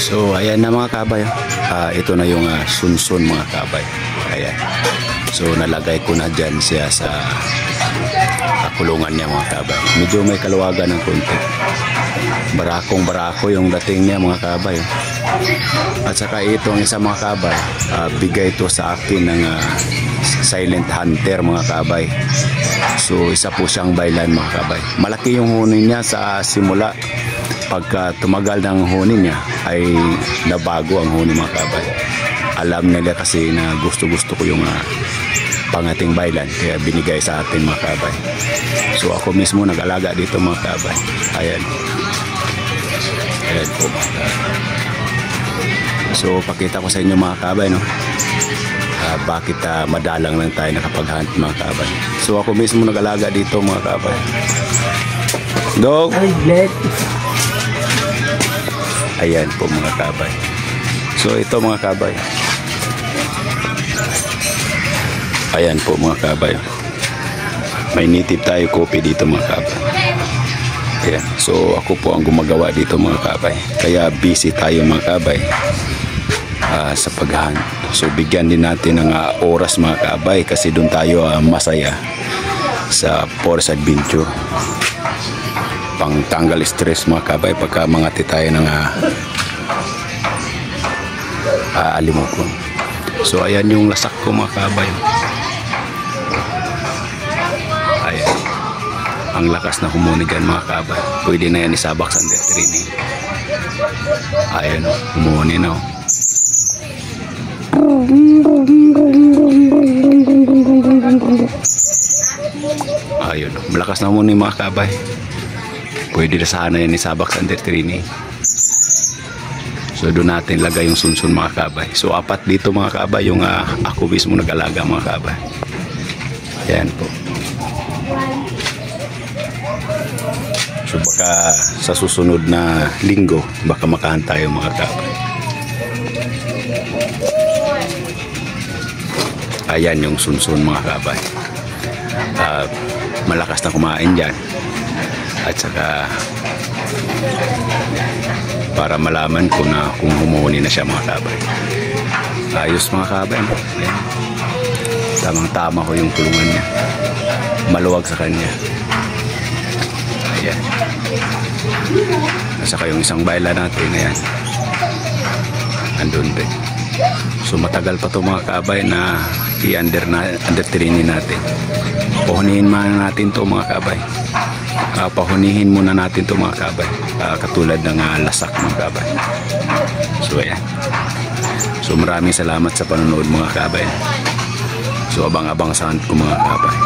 So ayan na mga kabay. Ito na yung sunsun mga kabay. Ayan. So nalagay ko na dyan siya sa kulungan niya mga kabay. Medyo may kaluwagan ng konti. Barakong barako yung dating niya mga kabay. At saka itong isa mga kabay, bigay ito sa akin ng silent hunter mga kabay. So isa po siyang baylan mga kabay. Malaki yung huni niya sa simula. Pagka tumagal ng huni niya ay nabago ang huni mga kabay. Alam nila kasi na gusto ko yung pangating baylan, kaya binigay sa atin mga kabay. So ako mismo nag-alaga dito mga kabay. Ayan. Ayan po mga kabay. So pakita ko sa inyo mga kabay, no? Bakit madalang lang tayo nakapag-hunt mga kabay. So ako mismo nag-alaga dito mga kabay. Dog! Ayan po mga kabay. So ito mga kabay. Ayan po mga kabay. May native tayo kopi dito mga kabay. Ayan. So ako po ang gumagawa dito mga kabay. Kaya busy tayo mga kabay sa paghahan. So bigyan din natin ng oras mga kabay kasi doon tayo masaya sa forest adventure. Pang tanggal stress mga kabay pagka mangati tayo ng alimokon. So ayan yung lasak ko mga kabay. Ayan. Ang lakas na humuni dyan mga kabay. Pwede na yan isabak sa under training. Ayan o, humuni na o. Ayun, malakas na humuni mga kabay. Pwede na sana yan isabak sa under training. So doon natin lagay yung sunsun mga kabay. So apat dito mga kabay yung ako mismo nag-alaga mga kabay. Ayan po. So baka sa susunod na linggo baka makahan tayo mga kabay. Ayan yung sunsun mga kabay. Malakas na kumain dyan. At saka para malaman ko na kung humuhuni na siya mga kabay. Ayos mga kabay. Tamang tama ko yung kulungan niya. Maluwag sa kanya. Ayan. At saka yung isang bayla natin. Ayan. Andun din. So matagal pa to mga kabay na i-under training natin. Pahunihin muna natin to mga kabay. Pahunihin muna natin to mga kabay. Katulad ng lasak mga kabay. So ayan. So maraming salamat sa panonood mga kabay. So abang-abang sa hunt ko mga kabay.